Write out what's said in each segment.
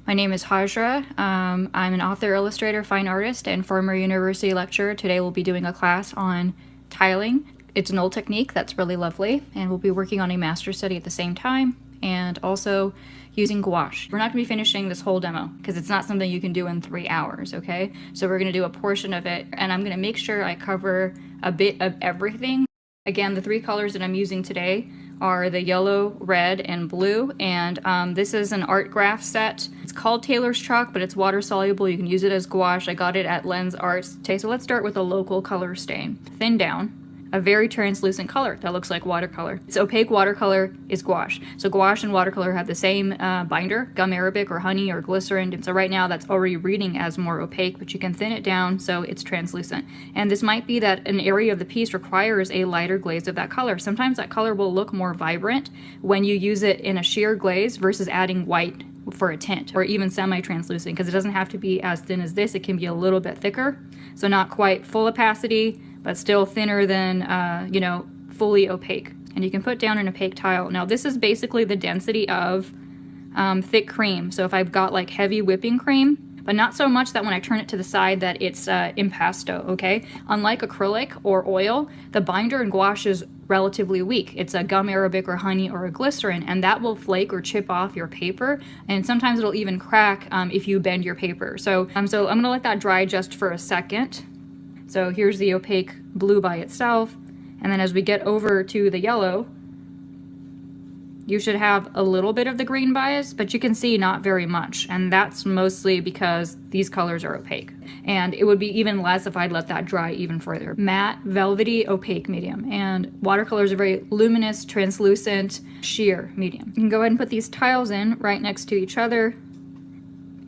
My name is Hajra. I'm an author, illustrator, fine artist, and former university lecturer. Today we'll be doing a class on tiling. It's an old technique that's really lovely, and we'll be working on a master study at the same time, and also using gouache. We're not going to be finishing this whole demo because it's not something you can do in 3 hours, okay? So we're going to do a portion of it, and I'm going to make sure I cover a bit of everything. Again, the 3 colors that I'm using today are the yellow, red, and blue, and this is an art graph set. It's called Taylor's Chalk, but it's water soluble. You can use it as gouache. I got it at Lens Arts. Okay, so let's start with a local color stain. Thin down. A very translucent color that looks like watercolor. It's opaque watercolor is gouache. So gouache and watercolor have the same binder, gum arabic or honey or glycerin. And so right now that's already reading as more opaque, but you can thin it down so it's translucent. And this might be that an area of the piece requires a lighter glaze of that color. Sometimes that color will look more vibrant when you use it in a sheer glaze versus adding white for a tint, or even semi-translucent, because it doesn't have to be as thin as this. It can be a little bit thicker, so not quite full opacity, but still thinner than, fully opaque. And you can put down an opaque tile. Now this is basically the density of thick cream. So if I've got like heavy whipping cream, but not so much that when I turn it to the side that it's impasto, okay? Unlike acrylic or oil, the binder in gouache is relatively weak. It's a gum arabic or honey or a glycerin, and that will flake or chip off your paper, and sometimes it'll even crack if you bend your paper. So I'm gonna let that dry just for a second. So here's the opaque blue by itself, and then as we get over to the yellow, you should have a little bit of the green bias, but you can see not very much, and that's mostly because these colors are opaque. And it would be even less if I'd let that dry even further. Matte, velvety, opaque medium, and watercolors are very luminous, translucent, sheer medium. You can go ahead and put these tiles in right next to each other,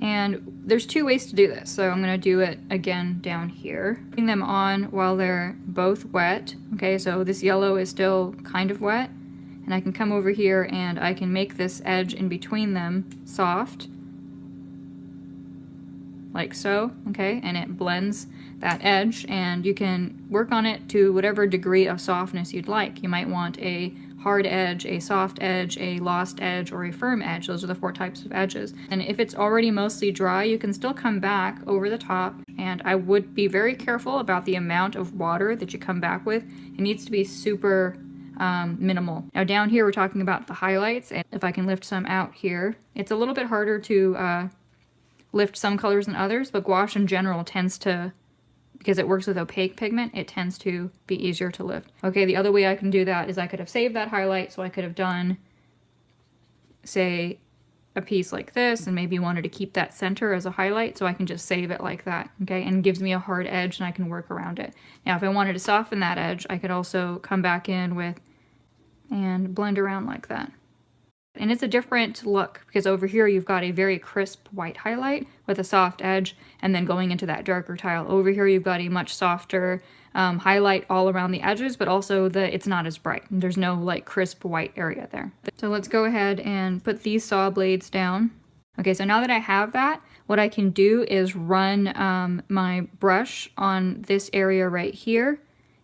and there's 2 ways to do this. So I'm gonna do it again down here. Putting them on while they're both wet. Okay, so this yellow is still kind of wet. And I can come over here and I can make this edge in between them soft. Like so, okay? And it blends that edge, and you can work on it to whatever degree of softness you'd like. You might want a hard edge, a soft edge, a lost edge, or a firm edge. Those are the 4 types of edges. And if it's already mostly dry, you can still come back over the top, and I would be very careful about the amount of water that you come back with. It needs to be super minimal. Now down here we're talking about the highlights, and if I can lift some out here, it's a little bit harder to lift some colors than others, but gouache in general tends to, because it works with opaque pigment, it tends to be easier to lift. Okay, the other way I can do that is I could have saved that highlight, so I could have done, say, a piece like this, and maybe wanted to keep that center as a highlight, so I can just save it like that, okay? And it gives me a hard edge, and I can work around it. Now, if I wanted to soften that edge, I could also come back in with and blend around like that. And it's a different look, because over here you've got a very crisp white highlight with a soft edge, and then going into that darker tile. Over here you've got a much softer highlight all around the edges, but also it's not as bright. There's no like crisp white area there. So let's go ahead and put these saw blades down. Okay, so now that I have that, what I can do is run my brush on this area right here.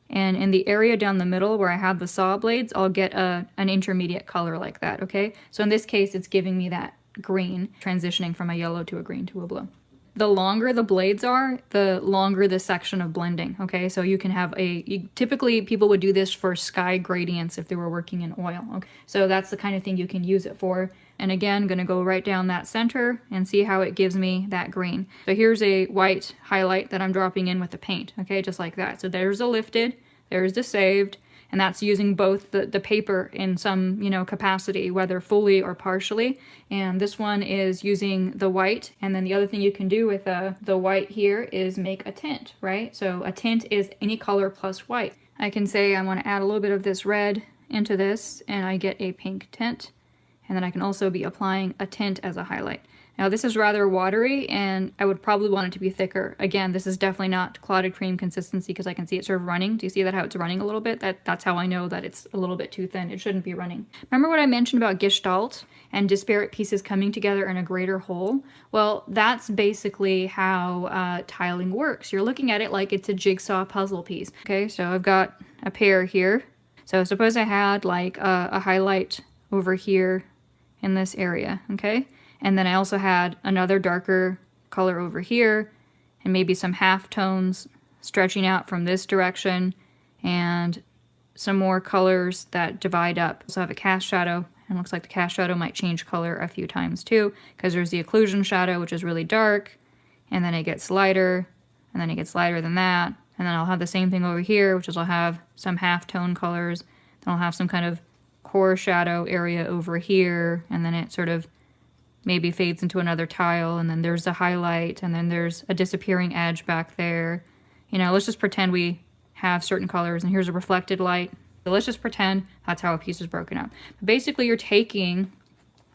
And in the area down the middle where I have the saw blades, I'll get an intermediate color like that, okay? So in this case, it's giving me that green, transitioning from a yellow to a green to a blue. The longer the blades are, the longer the section of blending, okay? So you can have typically people would do this for sky gradients if they were working in oil, okay? So that's the kind of thing you can use it for. And again, gonna go right down that center and see how it gives me that green. So here's a white highlight that I'm dropping in with the paint, okay, just like that. So there's the lifted, there's the saved, and that's using both the paper in some, capacity, whether fully or partially. And this one is using the white, and then the other thing you can do with the white here is make a tint, right? So a tint is any color plus white. I can say I want to add a little bit of this red into this, and I get a pink tint. And then I can also be applying a tint as a highlight. Now this is rather watery, and I would probably want it to be thicker. Again, this is definitely not clotted cream consistency, because I can see it sort of running. Do you see that, how it's running a little bit? That's how I know that it's a little bit too thin. It shouldn't be running. Remember what I mentioned about gestalt and disparate pieces coming together in a greater whole? Well, that's basically how tiling works. You're looking at it like it's a jigsaw puzzle piece. Okay, so I've got a pair here. So suppose I had like a highlight over here in this area, okay? And then I also had another darker color over here, and maybe some half tones stretching out from this direction, and some more colors that divide up. So I have a cast shadow, and it looks like the cast shadow might change color a few times too, because there's the occlusion shadow, which is really dark, and then it gets lighter, and then it gets lighter than that, and then I'll have the same thing over here, which is I'll have some half-tone colors, then I'll have some kind of core shadow area over here, and then it sort of maybe fades into another tile, and then there's a highlight, and then there's a disappearing edge back there. You know, let's just pretend we have certain colors, and here's a reflected light. So let's just pretend that's how a piece is broken up. But basically, you're taking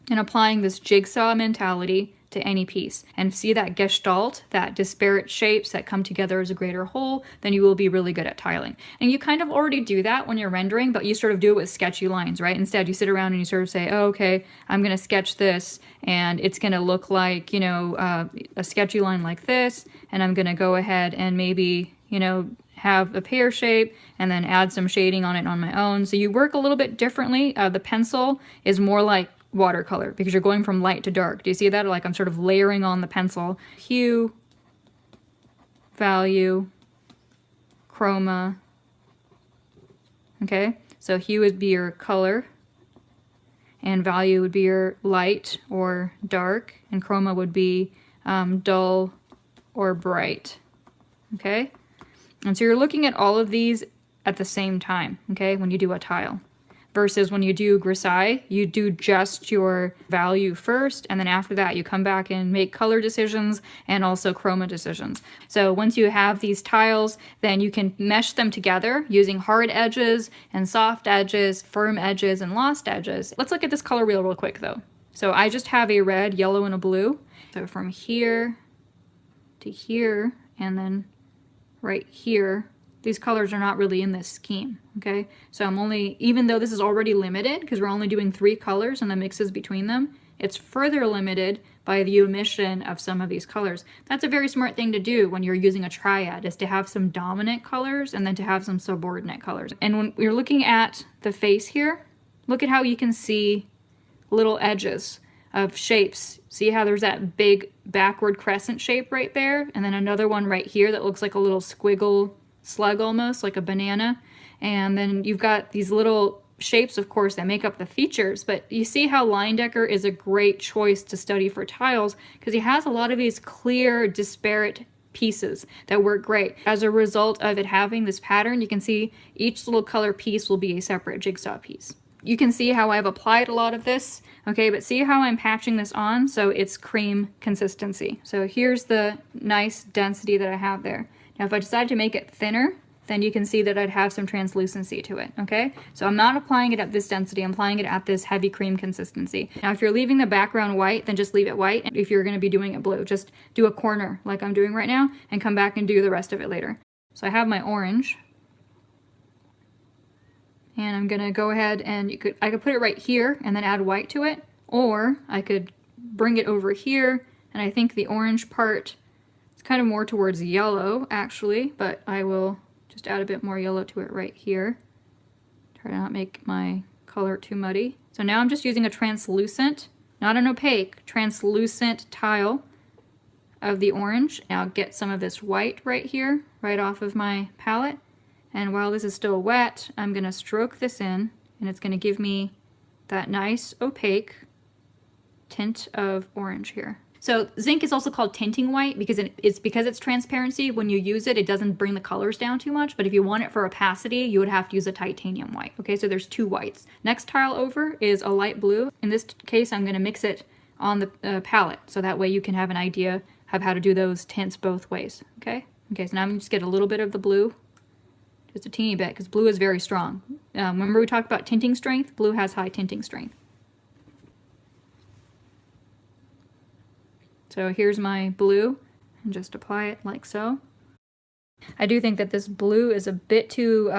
and applying this jigsaw mentality to any piece, and see that gestalt, that disparate shapes that come together as a greater whole, then you will be really good at tiling. And you kind of already do that when you're rendering, but you sort of do it with sketchy lines, right? Instead, you sit around and you sort of say, oh, okay, I'm gonna sketch this, and it's gonna look like, you know, a sketchy line like this, and I'm gonna go ahead and maybe, you know, have a pear shape and then add some shading on it on my own. So you work a little bit differently. The pencil is more like watercolor because you're going from light to dark. Do you see that? Like I'm sort of layering on the pencil. Hue, value, chroma. Okay, so hue would be your color, and value would be your light or dark, and chroma would be dull or bright. Okay, and so you're looking at all of these at the same time, okay, when you do a tile. Versus when you do grisaille, you do just your value first, and then after that you come back and make color decisions and also chroma decisions. So once you have these tiles, then you can mesh them together using hard edges and soft edges, firm edges and lost edges. Let's look at this color wheel real quick though. So I just have a red, yellow, and a blue. So from here to here, and then right here, these colors are not really in this scheme, okay? So I'm only, even though this is already limited, because we're only doing 3 colors and the mixes between them, it's further limited by the omission of some of these colors. That's a very smart thing to do when you're using a triad, is to have some dominant colors and then to have some subordinate colors. And when you're looking at the face here, look at how you can see little edges of shapes. See how there's that big backward crescent shape right there? And then another one right here that looks like a little squiggle slug, almost like a banana. And then you've got these little shapes, of course, that make up the features. But you see how Leyendecker is a great choice to study for tiles, because he has a lot of these clear, disparate pieces that work great. As a result of it having this pattern, you can see each little color piece will be a separate jigsaw piece. You can see how I've applied a lot of this, okay, but see how I'm patching this on so it's cream consistency. So here's the nice density that I have there. Now if I decide to make it thinner, then you can see that I'd have some translucency to it, okay? So I'm not applying it at this density, I'm applying it at this heavy cream consistency. Now if you're leaving the background white, then just leave it white. And if you're gonna be doing it blue, just do a corner like I'm doing right now and come back and do the rest of it later. So I have my orange. And I'm gonna go ahead and I could put it right here and then add white to it, or I could bring it over here, and I think the orange part is kind of more towards yellow actually, but I will just add a bit more yellow to it right here. Try to not make my color too muddy. So now I'm just using a translucent, not an opaque, translucent tile of the orange. Now get some of this white right here, right off of my palette. And while this is still wet, I'm gonna stroke this in, and it's gonna give me that nice opaque tint of orange here. So zinc is also called tinting white because it's transparency. When you use it, it doesn't bring the colors down too much, but if you want it for opacity, you would have to use a titanium white. Okay, so there's 2 whites. Next tile over is a light blue. In this case, I'm gonna mix it on the palette, so that way you can have an idea of how to do those tints both ways, okay? Okay, so now I'm gonna just get a little bit of the blue, just a teeny bit, because blue is very strong. Remember we talked about tinting strength? Blue has high tinting strength. So here's my blue, and just apply it like so. I do think that this blue is a bit too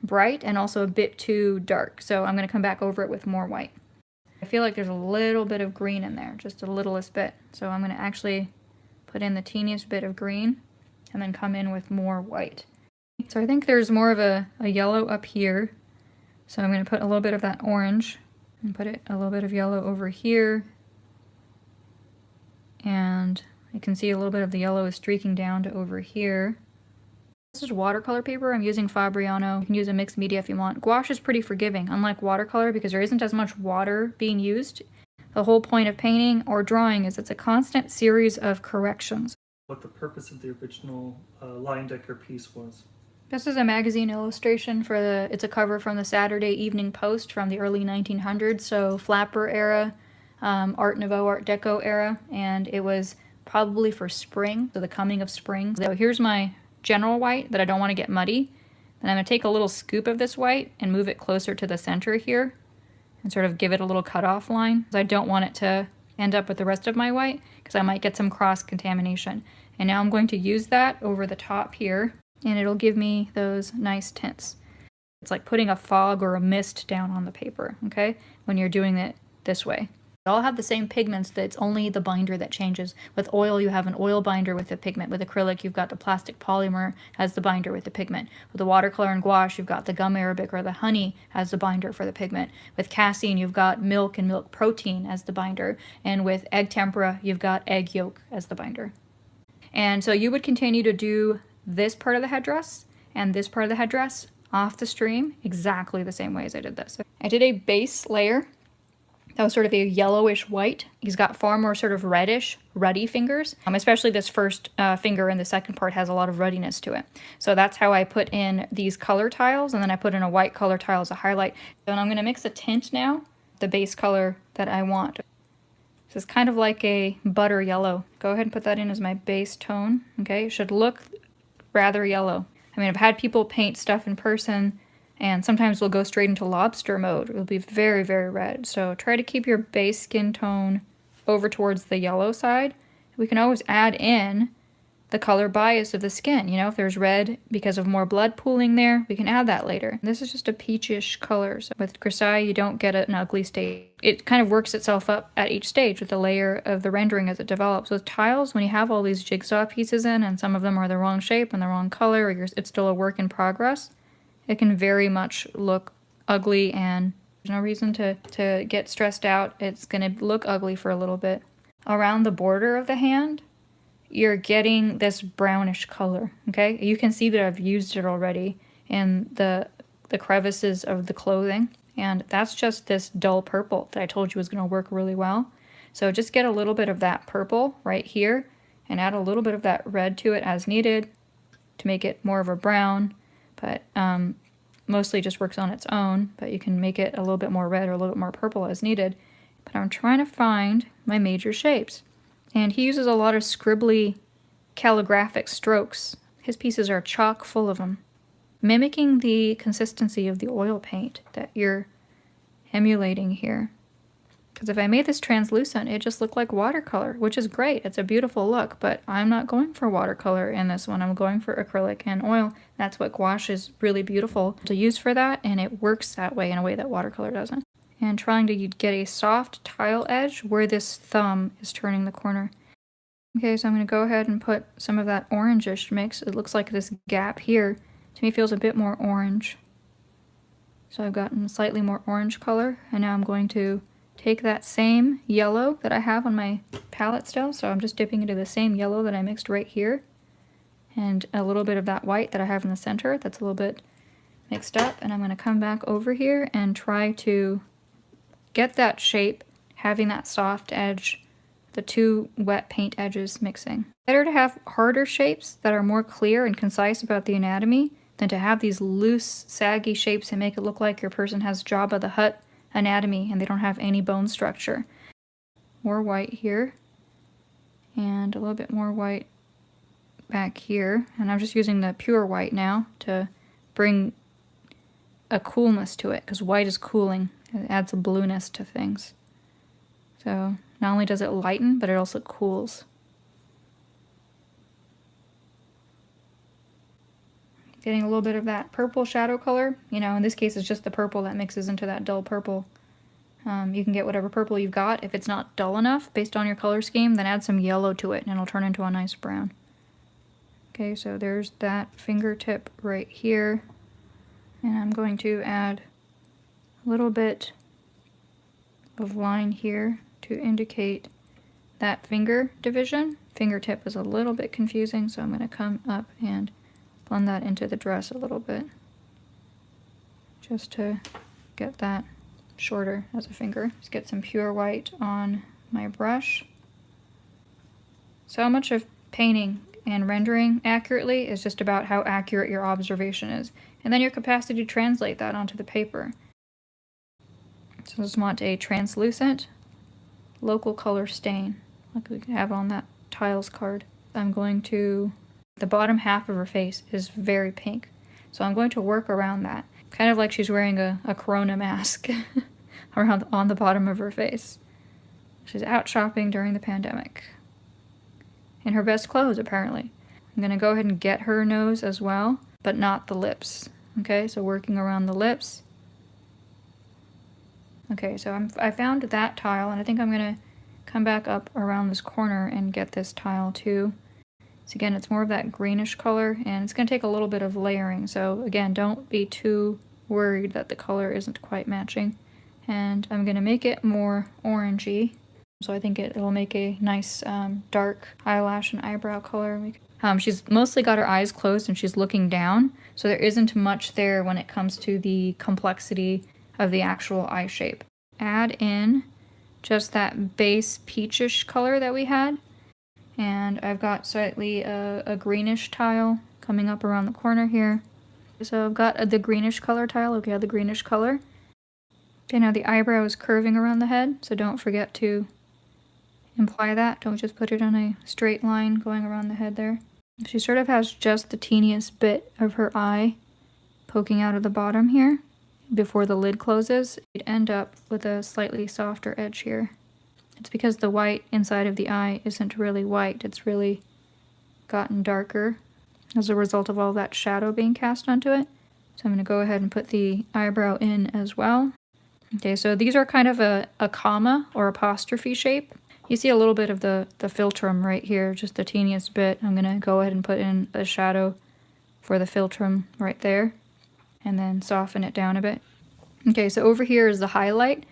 bright and also a bit too dark, so I'm going to come back over it with more white. I feel like there's a little bit of green in there, just the littlest bit. So I'm going to actually put in the teeniest bit of green and then come in with more white. So I think there's more of a yellow up here. So I'm going to put a little bit of that orange and put a little bit of yellow over here. You can see a little bit of the yellow is streaking down to over here. This is watercolor paper. I'm using Fabriano. You can use a mixed media if you want. Gouache is pretty forgiving, unlike watercolor, because there isn't as much water being used. The whole point of painting or drawing is it's a constant series of corrections. What the purpose of the original Leyendecker piece was. This is a magazine illustration for it's a cover from the Saturday Evening Post from the early 1900s, so flapper era, Art Nouveau, Art Deco era, and it was probably for spring, so the coming of spring. So here's my general white that I don't want to get muddy. Then I'm going to take a little scoop of this white and move it closer to the center here and sort of give it a little cutoff line. I don't want it to end up with the rest of my white because I might get some cross-contamination. And now I'm going to use that over the top here, and it'll give me those nice tints. It's like putting a fog or a mist down on the paper, okay, when you're doing it this way. They all have the same pigments, that it's only the binder that changes. With oil, you have an oil binder with the pigment. With acrylic, you've got the plastic polymer as the binder with the pigment. With the watercolor and gouache, you've got the gum arabic or the honey as the binder for the pigment. With casein, you've got milk and milk protein as the binder. And with egg tempera, you've got egg yolk as the binder. And so you would continue to do this part of the headdress and this part of the headdress off the stream exactly the same way as I did this. I did a base layer that was sort of a yellowish white. He's got far more sort of reddish, ruddy fingers, especially this first finger, and the second part has a lot of ruddiness to it. So that's how I put in these color tiles, and then I put in a white color tile as a highlight. And I'm going to mix a tint now, the base color that I want. This is kind of like a butter yellow. Go ahead and put that in as my base tone. Okay, it should look rather yellow. I mean, I've had people paint stuff in person, and sometimes we'll go straight into lobster mode. It'll be very, very red. So try to keep your base skin tone over towards the yellow side. We can always add in the color bias of the skin. You know, if there's red because of more blood pooling there, we can add that later. This is just a peachish color. So with grisaille, you don't get an ugly stage. It kind of works itself up at each stage with the layer of the rendering as it develops. With tiles, when you have all these jigsaw pieces in and some of them are the wrong shape and the wrong color, or it's still a work in progress, it can very much look ugly, and there's no reason to get stressed out. It's going to look ugly for a little bit. Around the border of the hand, you're getting this brownish color, okay? You can see that I've used it already in the crevices of the clothing, and that's just this dull purple that I told you was going to work really well. So just get a little bit of that purple right here and add a little bit of that red to it as needed to make it more of a brown, but mostly just works on its own, but you can make it a little bit more red or a little bit more purple as needed. But I'm trying to find my major shapes. And he uses a lot of scribbly calligraphic strokes. His pieces are chock full of them, mimicking the consistency of the oil paint that you're emulating here. Because if I made this translucent, it just looked like watercolor, which is great. It's a beautiful look, but I'm not going for watercolor in this one. I'm going for acrylic and oil. That's what gouache is really beautiful to use for that, and it works that way in a way that watercolor doesn't. And trying to get a soft tile edge where this thumb is turning the corner. Okay, so I'm going to go ahead and put some of that orangish mix. It looks like this gap here, to me, feels a bit more orange. So I've gotten a slightly more orange color, and now I'm going to take that same yellow that I have on my palette still, so I'm just dipping into the same yellow that I mixed right here, and a little bit of that white that I have in the center that's a little bit mixed up, and I'm going to come back over here and try to get that shape, having that soft edge, the two wet paint edges mixing. Better to have harder shapes that are more clear and concise about the anatomy than to have these loose, saggy shapes that make it look like your person has Jabba the Hutt anatomy and they don't have any bone structure. More white here, and a little bit more white back here, and I'm just using the pure white now to bring a coolness to it, because white is cooling. It adds a blueness to things. So not only does it lighten, but it also cools. Getting a little bit of that purple shadow color. You know, in this case, it's just the purple that mixes into that dull purple. You can get whatever purple you've got. If it's not dull enough, based on your color scheme, then add some yellow to it, and it'll turn into a nice brown. Okay, so there's that fingertip right here. And I'm going to add a little bit of line here to indicate that finger division. Fingertip is a little bit confusing, so I'm going to come up and blend that into the dress a little bit, just to get that shorter as a finger. Just get some pure white on my brush. So much of painting and rendering accurately is just about how accurate your observation is, and then your capacity to translate that onto the paper. So I just want a translucent local color stain, like we have on that tiles card. I'm going to, the bottom half of her face is very pink, so I'm going to work around that. Kind of like she's wearing a corona mask around on the bottom of her face. She's out shopping during the pandemic. In her best clothes, apparently. I'm going to go ahead and get her nose as well, but not the lips. Okay, so working around the lips. Okay, so I found that tile, and I think I'm going to come back up around this corner and get this tile too. So again, it's more of that greenish color, and it's going to take a little bit of layering. So again, don't be too worried that the color isn't quite matching. And I'm going to make it more orangey. So I think it'll make a nice dark eyelash and eyebrow color. She's mostly got her eyes closed and she's looking down, so there isn't much there when it comes to the complexity of the actual eye shape. Add in just that base peachish color that we had, and I've got slightly a greenish tile coming up around the corner here. So I've got the greenish color tile. Okay, the greenish color. Okay, now the eyebrow is curving around the head, so don't forget to imply that. Don't just put it on a straight line going around the head there. She sort of has just the teeniest bit of her eye poking out of the bottom here before the lid closes. You'd end up with a slightly softer edge here. It's because the white inside of the eye isn't really white. It's really gotten darker as a result of all that shadow being cast onto it. So I'm going to go ahead and put the eyebrow in as well. Okay, so these are kind of a comma or apostrophe shape. You see a little bit of the philtrum right here, just the teeniest bit. I'm going to go ahead and put in a shadow for the philtrum right there, and then soften it down a bit. Okay, so over here is the highlight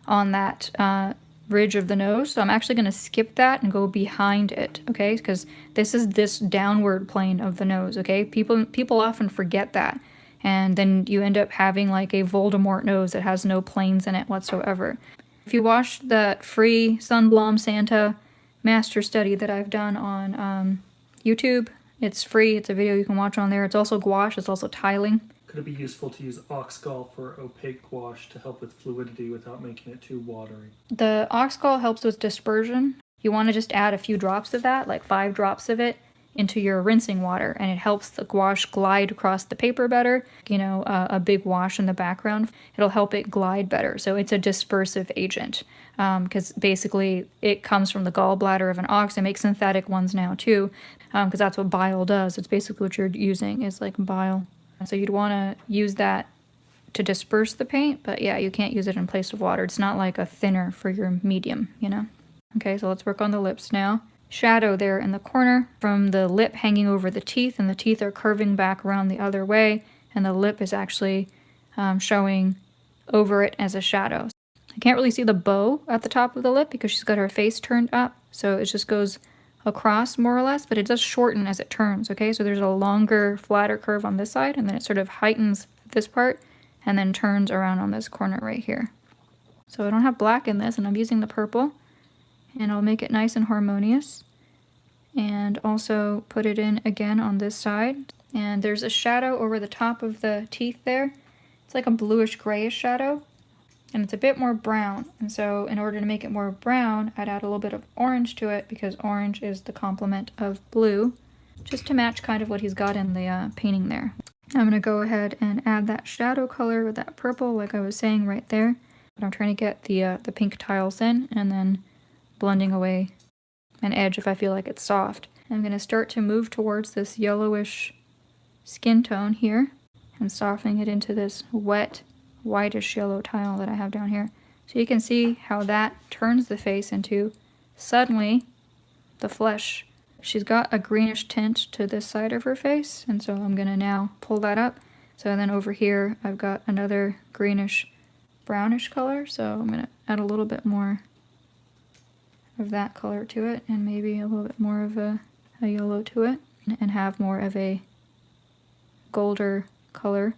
on that ridge of the nose. So I'm actually going to skip that and go behind it, okay? Because this is this downward plane of the nose, okay? People often forget that. And then you end up having like a Voldemort nose that has no planes in it whatsoever. If you watch that free Sunblom Santa master study that I've done on YouTube, it's free. It's a video you can watch on there. It's also gouache. It's also tiling. Could it be useful to use oxgall for opaque gouache to help with fluidity without making it too watery? The oxgall helps with dispersion. You want to just add a few drops of that, like 5 drops of it, into your rinsing water, and it helps the gouache glide across the paper better. You know, a big wash in the background, it'll help it glide better. So it's a dispersive agent, because basically it comes from the gallbladder of an ox. They make synthetic ones now too, because that's what bile does. It's basically what you're using is like bile. So you'd want to use that to disperse the paint, but yeah, you can't use it in place of water. It's not like a thinner for your medium, you know? Okay, so let's work on the lips now. Shadow there in the corner from the lip hanging over the teeth, and the teeth are curving back around the other way, and the lip is actually showing over it as a shadow. I can't really see the bow at the top of the lip because she's got her face turned up, so it just goes across more or less, but it does shorten as it turns, okay? So there's a longer, flatter curve on this side, and then it sort of heightens this part, and then turns around on this corner right here. So I don't have black in this, and I'm using the purple, and I'll make it nice and harmonious. And also put it in again on this side. And there's a shadow over the top of the teeth there. It's like a bluish grayish shadow, and it's a bit more brown. And so in order to make it more brown, I'd add a little bit of orange to it, because orange is the complement of blue, just to match kind of what he's got in the painting there. I'm going to go ahead and add that shadow color with that purple, like I was saying right there. But I'm trying to get the pink tiles in, and then blending away an edge if I feel like it's soft. I'm going to start to move towards this yellowish skin tone here, and softening it into this wet, whitish yellow tile that I have down here. So you can see how that turns the face into suddenly the flesh. She's got a greenish tint to this side of her face, and so I'm going to now pull that up. So then over here I've got another greenish brownish color, so I'm going to add a little bit more of that color to it, and maybe a little bit more of a yellow to it, and have more of a golder color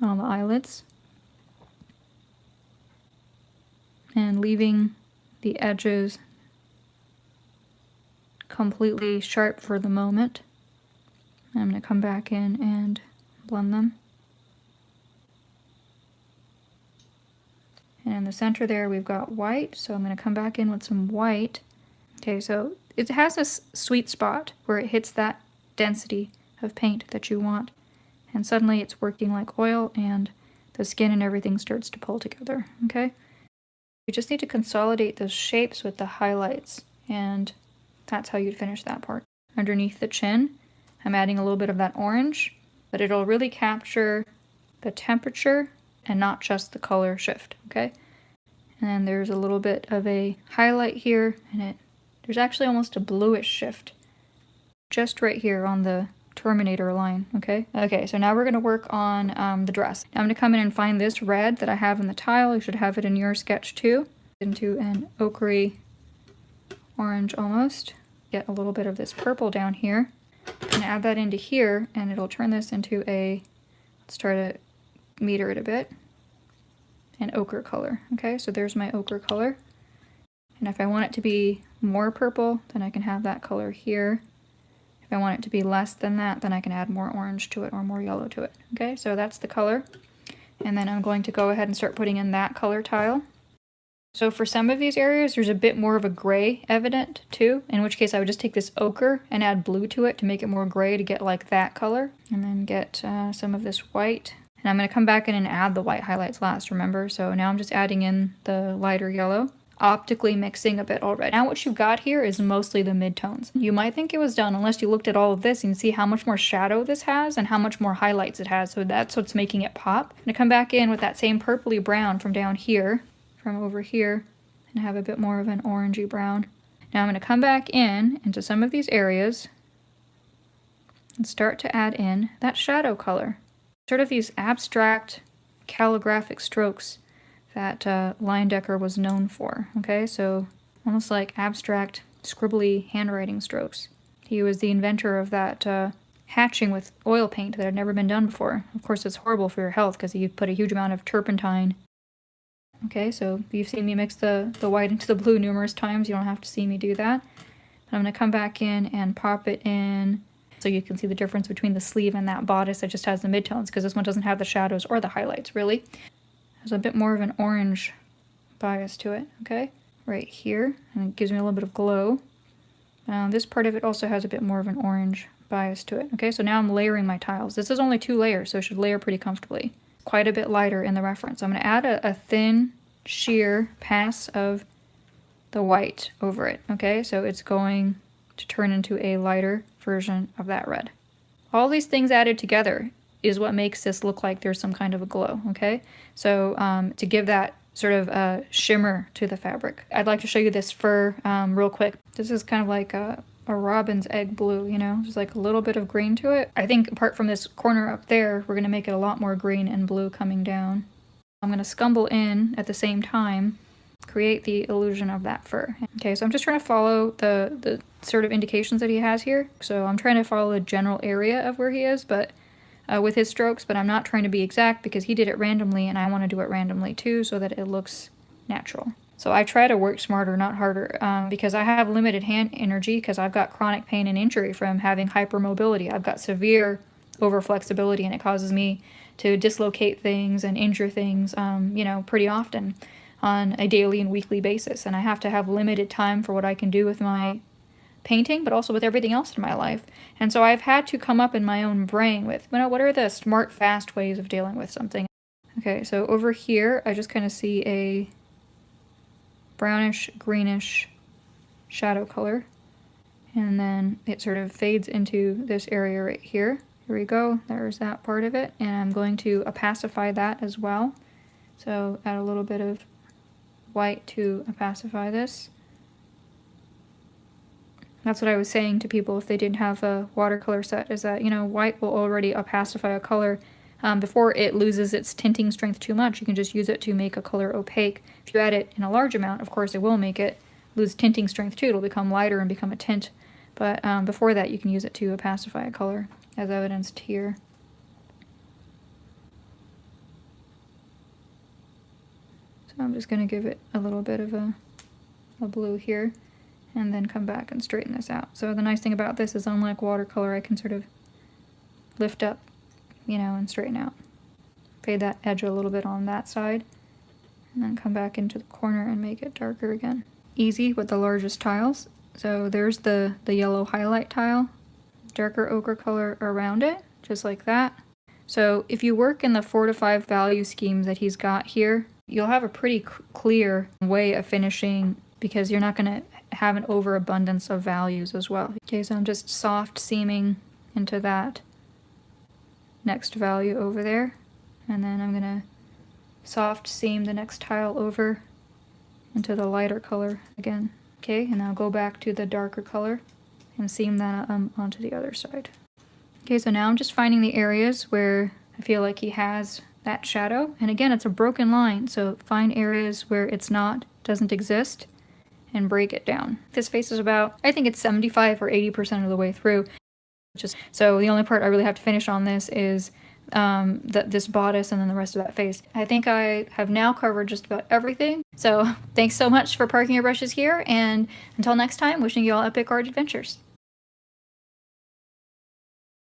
on the eyelids. And leaving the edges completely sharp for the moment. I'm going to come back in and blend them. And in the center there we've got white, so I'm going to come back in with some white. Okay, so it has this sweet spot where it hits that density of paint that you want, and suddenly it's working like oil and the skin and everything starts to pull together, okay? You just need to consolidate those shapes with the highlights, and that's how you'd finish that part. Underneath the chin, I'm adding a little bit of that orange, but it'll really capture the temperature and not just the color shift, okay? And then there's a little bit of a highlight here, and there's actually almost a bluish shift just right here on the Terminator line, okay? Okay, so now we're gonna work on the dress. Now I'm gonna come in and find this red that I have in the tile. You should have it in your sketch too. Into an ochre orange almost. Get a little bit of this purple down here and add that into here, and it'll turn this into a, let's try to meter it a bit, an ochre color, okay? So there's my ochre color. And if I want it to be more purple, then I can have that color here. If I want it to be less than that, then I can add more orange to it or more yellow to it. Okay, so that's the color. And then I'm going to go ahead and start putting in that color tile. So for some of these areas, there's a bit more of a gray evident too, in which case I would just take this ochre and add blue to it to make it more gray to get like that color. And then get some of this white. And I'm going to come back in and add the white highlights last, remember? So now I'm just adding in the lighter yellow, optically mixing a bit already. Now what you've got here is mostly the midtones. You might think it was done unless you looked at all of this and see how much more shadow this has and how much more highlights it has. So that's what's making it pop. I'm gonna come back in with that same purpley brown from down here, from over here, and have a bit more of an orangey brown. Now I'm gonna come back in into some of these areas and start to add in that shadow color. Sort of these abstract calligraphic strokes that Leyendecker was known for, okay? So almost like abstract, scribbly handwriting strokes. He was the inventor of that hatching with oil paint that had never been done before. Of course, it's horrible for your health because you put a huge amount of turpentine. Okay, so you've seen me mix the white into the blue numerous times. You don't have to see me do that. But I'm going to come back in and pop it in so you can see the difference between the sleeve and that bodice that just has the midtones, because this one doesn't have the shadows or the highlights, really. There's a bit more of an orange bias to it, okay? Right here, and it gives me a little bit of glow. This part of it also has a bit more of an orange bias to it, okay? So now I'm layering my tiles. This is only 2 layers, so it should layer pretty comfortably. Quite a bit lighter in the reference. I'm going to add a thin, sheer pass of the white over it, okay? So it's going to turn into a lighter version of that red. All these things added together is what makes this look like there's some kind of a glow, okay? So to give that sort of a shimmer to the fabric, I'd like to show you this fur real quick. This is kind of like a robin's egg blue, you know? There's like a little bit of green to it. I think apart from this corner up there, we're gonna make it a lot more green and blue coming down. I'm gonna scumble in at the same time, create the illusion of that fur. Okay, so I'm just trying to follow the sort of indications that he has here. So I'm trying to follow the general area of where he is, but with his strokes, but I'm not trying to be exact because he did it randomly and I want to do it randomly too so that it looks natural. So I try to work smarter, not harder, because I have limited hand energy because I've got chronic pain and injury from having hypermobility. I've got severe overflexibility and it causes me to dislocate things and injure things, you know, pretty often on a daily and weekly basis. And I have to have limited time for what I can do with my painting, but also with everything else in my life. And so I've had to come up in my own brain with, you know, what are the smart, fast ways of dealing with something? Okay, so over here, I just kind of see a brownish, greenish shadow color. And then it sort of fades into this area right here. Here we go, there's that part of it. And I'm going to opacify that as well. So add a little bit of white to opacify this. That's what I was saying to people if they didn't have a watercolor set, is that, you know, white will already opacify a color before it loses its tinting strength too much. You can just use it to make a color opaque. If you add it in a large amount, of course, it will make it lose tinting strength too. It'll become lighter and become a tint. But before that, you can use it to opacify a color, as evidenced here. So I'm just going to give it a little bit of a blue here, and then come back and straighten this out. So the nice thing about this is, unlike watercolor, I can sort of lift up, you know, and straighten out. Fade that edge a little bit on that side, and then come back into the corner and make it darker again. Easy with the largest tiles. So there's the yellow highlight tile, darker ochre color around it, just like that. So if you work in the 4 to 5 value schemes that he's got here, you'll have a pretty clear way of finishing, because you're not going to have an overabundance of values as well. Okay, so I'm just soft seaming into that next value over there, and then I'm going to soft seam the next tile over into the lighter color again. Okay, and now go back to the darker color and seam that onto the other side. Okay, so now I'm just finding the areas where I feel like he has that shadow. And again, it's a broken line, so find areas where it's not, doesn't exist, and break it down. This face is about, I think it's 75 or 80% of the way through. So the only part I really have to finish on this is this bodice and then the rest of that face. I think I have now covered just about everything. So thanks so much for parking your brushes here, and until next time, wishing you all epic art adventures.